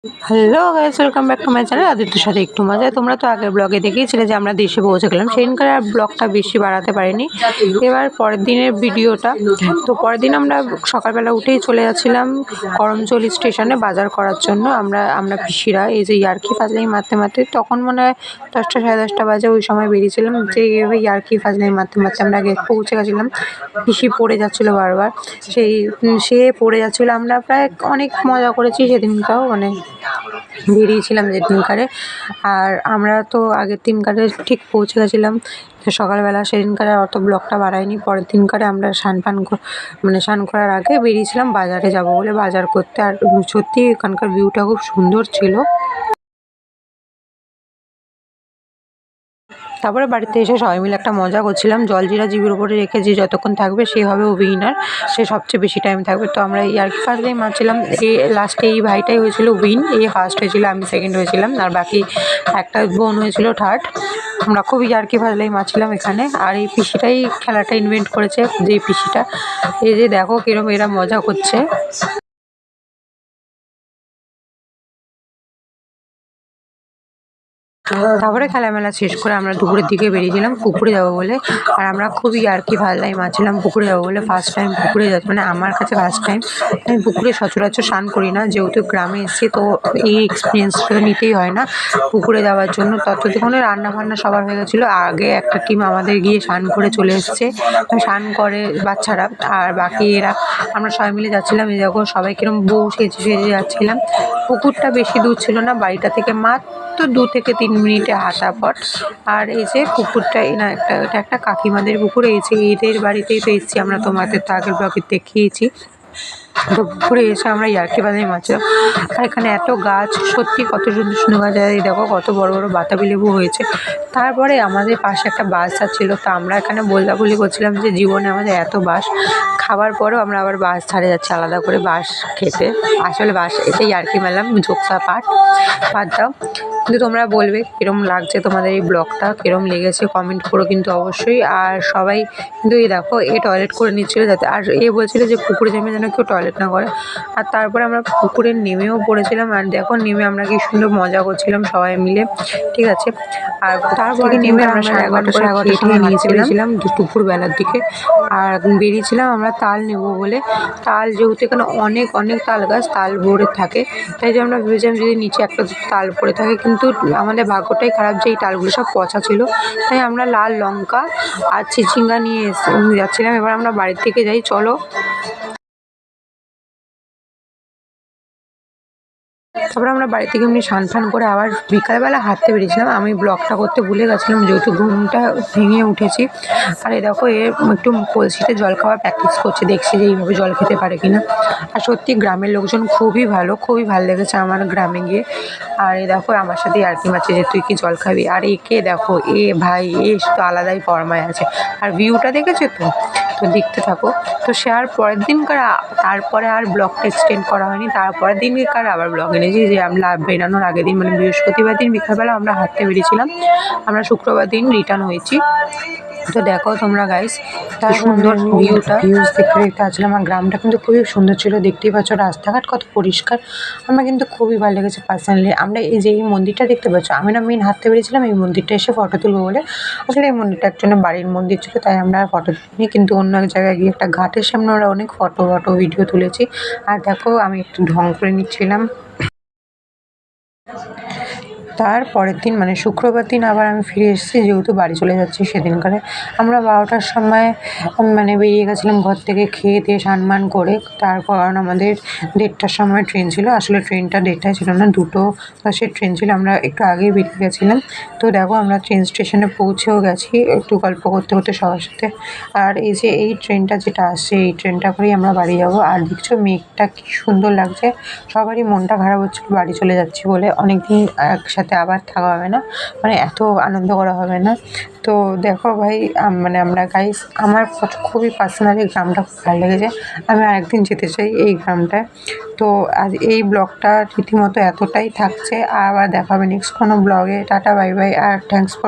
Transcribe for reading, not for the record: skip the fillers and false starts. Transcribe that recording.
Hello guys, welcome back to my channel আদিত্যর সাথে একটু মজা। তোমরা তো আগের ব্লগে দেখেইছিলে যে আমরা দেশে পৌঁছে গেলাম। সেদিনকার আর ব্লগটা বেশি বাড়াতে পারিনি। এবার পরের দিনের ভিডিওটা। তো পরের দিন আমরা সকালবেলা উঠেই চলে যাচ্ছিলাম করমচলি স্টেশনে বাজার করার জন্য। আমরা পিসিরা এই যে ইয়ার্কি ফাজলামি মারতে মারতে, তখন মনে হয় 10টা সাড়ে 10টা বাজে, ওই সময় বেরিয়েছিলাম। যে এইভাবে ইয়ার্কি ফাজলামি মারতে মারতে আমরা আগে পৌঁছে গেছিলাম। পিসি পড়ে যাচ্ছিলো বারবার, সে পড়ে যাচ্ছিলো। আমরা প্রায় অনেক মজা করেছি সেদিনটাও, মানে বেরিয়েছিলাম যেদিনকারে। আর আমরা তো আগের দিনকারে ঠিক পৌঁছে গেছিলাম সকালবেলা। সেদিনকারে অত ব্লগটা বাড়াইনি। পরের দিনকারে আমরা স্নান করার আগে বেরিয়েছিলাম বাজারে যাব বলে, বাজার করতে। আর সত্যি এখানকার ভিউটা খুব সুন্দর ছিল। তারপরে বাড়িতে এসে সবাই মিলে একটা মজা করছিলাম। জলজিরা জিভের উপরে রেখে যে যতক্ষণ থাকবে সে হবে উইনার, সে সবচেয়ে বেশি টাইম থাকবে। তো আমরা ইয়ার্কি ফাজলামি মারছিলাম। লাস্টে এই ভাইটাই হয়েছিল উইন, ফার্স্ট হয়েছিল, আমি সেকেন্ড হয়েছিলাম, আর বাকি একটা বোন হয়েছিল থার্ড। আমরা খুব ইয়ার্কি ফাজলামি মারছিলাম এখানে। আর এই পিসিটাই খেলাটা ইনভেন্ট করেছে, যে পিসিটা। এই যে দেখো কিরম এরা মজা করছে। তারপরে খেলামেলা শেষ করে আমরা দুপুরের দিকে বেরিয়েছিলাম পুকুরে যাবো বলে। আর আমরা খুবই ইয়ার্কি ফাজলামি মারছিলাম পুকুরে যাবো বলে। ফার্স্ট টাইম পুকুরে যাচ্ছি, মানে আমার কাছে ফার্স্ট টাইম। আমি পুকুরে সচরাচর স্নান করি না, যেহেতু গ্রামে এসেছি, তো এই এক্সপিরিয়েন্সটা নিতেই হয় না পুকুরে যাওয়ার জন্য। ততক্ষণে রান্না বান্না সবার হয়ে গেছিলো। আগে একটা টিম আমাদের গিয়ে স্নান করে চলে এসছে, স্নান করে বাচ্চারা। আর বাকি এরা, আমরা সবাই মিলে যাচ্ছিলাম। এই দেখো সবাই কিরম বউ সেজে সেজে যাচ্ছিলাম। পুকুরটা বেশি দূর ছিল না বাড়িটা থেকে, মাত্র 2 থেকে 3 মিনিটে হাঁটা পথ। আর এই যে পুকুরটা, এটা একটা কাকিমাদের পুকুর। এই যে এদের বাড়িতেই তো এসেছি আমরা, তোমাদের তো আগের ব্লগে দেখিয়েছি। তো পুকুরে এসে আমরা ইয়ার্কি ফাজলামি মারছিলাম। আর এখানে এত গাছ, সত্যি কত সুন্দর সুন্দর গাছ। এই দেখো কত বড় বড় বাতাবি লেবু হয়েছে। তারপরে আমাদের পাশে একটা বাস যাচ্ছিল, তো আমরা এখানে বলি করছিলাম যে জীবনে আমাদের এত বাস খাবার পরেও আমরা আবার বাস ছাড়ে যাচ্ছি আলাদা করে বাস খেতে। আসলে বাস এটাই ইয়ার্কি মারলাম, জোকসা বাদ দাও। কিন্তু তোমরা বলবে কীরকম লাগছে তোমাদের এই ব্লগটা, কীরকম লেগেছে কমেন্ট করো কিন্তু অবশ্যই। আর সবাই কিন্তু এই দেখো টয়লেট করে নিচ্ছিলো যাতে, আর বলছিল যে পুকুরে নেমে যেন কেউ টয়লেট না করে। আর তারপরে আমরা পুকুরে নেমেও পড়েছিলাম। আর দেখো নেমে আমরা কি সুন্দর মজা করছিলাম সবাই মিলে, ঠিক আছে। আর তারপরে নেমে আমরা 11:30 নিয়ে চলেছিলাম দুপুরবেলার দিকে। আর বেরিয়েছিলাম আমরা তাল নেব বলে। তাল যেহেতু এখানে অনেক অনেক তাল গাছ, তাল ভরে থাকে, তাই যে আমরা ভেবেছিলাম যদি নিচে একটা তাল পড়ে থাকে। কিন্তু আমাদের ভাগ্যটাই খারাপ যে এই তালগুলো সব পচা ছিল। তাই আমরা লাল লঙ্কা আর চিচিঙ্গা নিয়ে যাচ্ছিলাম। এবার আমরা বাড়ির থেকে যাই, চলো। তারপরে আমরা বাড়ি থেকে এমনি স্নান ফান করে আবার বিকালবেলা হাঁটতে বেরিয়েছিলাম। আমি ব্লগটা করতে ভুলে গেছিলাম যেহেতু ঘুমটা ভেঙে উঠেছি। আর এই দেখো একটু কলসিতে জল খাওয়ার প্র্যাকটিস করছে, দেখছি যে এইভাবে জল খেতে পারে কিনা। আর সত্যি গ্রামের লোকজন খুবই ভালো লেগেছে আমার গ্রামে গিয়ে। আর এই দেখো আমার সাথে ইয়ার্কি মারছে যে তুই কি জল খাবি। আর একে দেখো, ভাই তো আলাদাই ফরমায় আছে। আর ভিউটা দেখেছো তো দেখতে থাকো। তো সে আর পরের দিনকার, তারপরে আর ব্লগটা এক্সটেন্ড করা হয়নি। তারপরের দিনকার আবার ব্লগ এনেছি, যে আমরা বেরানোর আগের দিন মানে বৃহস্পতিবার দিন বিকালবেলা আমরা হাঁটতে বেরিয়েছিলাম। আমরা শুক্রবার দিন রিটার্ন হয়েছি। তো দেখো তোমরা গাইস কি সুন্দর ভিউজ দেখতে দেখতে আসলাম। আর গ্রামটা কিন্তু খুবই সুন্দর ছিল, দেখতেই পাচ্ছ রাস্তাঘাট কত পরিষ্কার। আমার কিন্তু খুবই ভালো লেগেছে পার্সোনালি। আমরা এই যে এই মন্দিরটা দেখতে পাচ্ছ, আমি না মেন হাঁটতে বেরিয়েছিলাম এই মন্দিরটা এসে ফটো তুলবো বলে। আসলে এই মন্দিরটা একজনের বাড়ির মন্দির ছিল, তাই আমরা ফটো তুলিনি। কিন্তু অন্য এক জায়গায় গিয়ে একটা ঘাটের সামনে আমরা অনেক ফটো ভিডিও তুলেছি। আর দেখো আমি একটু ঢং করে নিচ্ছিলাম। তারপরের দিন মানে শুক্রবার দিন আবার আমি ফিরে এসেছি, যেহেতু বাড়ি চলে যাচ্ছি। সেদিনকারে আমরা 12টার সময় মানে বেরিয়ে গেছিলাম ঘর থেকে, খেয়ে দিয়ে স্নান করে। তারপর আমাদের 1:30টার সময় ট্রেন ছিল। আসলে ট্রেনটা 1:30টায় ছিল না, 2:10-এর ট্রেন ছিল। আমরা একটু আগেই বেরিয়ে গেছিলাম। তো দেখো আমরা ট্রেন স্টেশনে পৌঁছেও গেছি একটু গল্প করতে করতে সবার সাথে। আর এই যে এই ট্রেনটা যেটা আসছে, এই ট্রেনটা করেই আমরা বাড়ি যাব। আর দেখছো মেঘটা কি সুন্দর লাগছে। সবারই মনটা খারাপ হচ্ছিল বাড়ি চলে যাচ্ছি বলে, অনেকদিন একসাথে আবার থাকা হবে না, মানে এত আনন্দ করা হবে না। তো দেখো ভাই, মানে আমরা গাইস, আমার খুবই পার্সোনালি গ্রামটা খুব ভালো লেগেছে। আমি আরেকদিন যেতে চাই এই গ্রামটায়। তো আজ এই ব্লগটা রীতিমতো এতটাই থাকছে। আবার দেখা হবে নেক্সট কোনো ব্লগে। টাটা, বাই বাই, আর থ্যাংকস ফর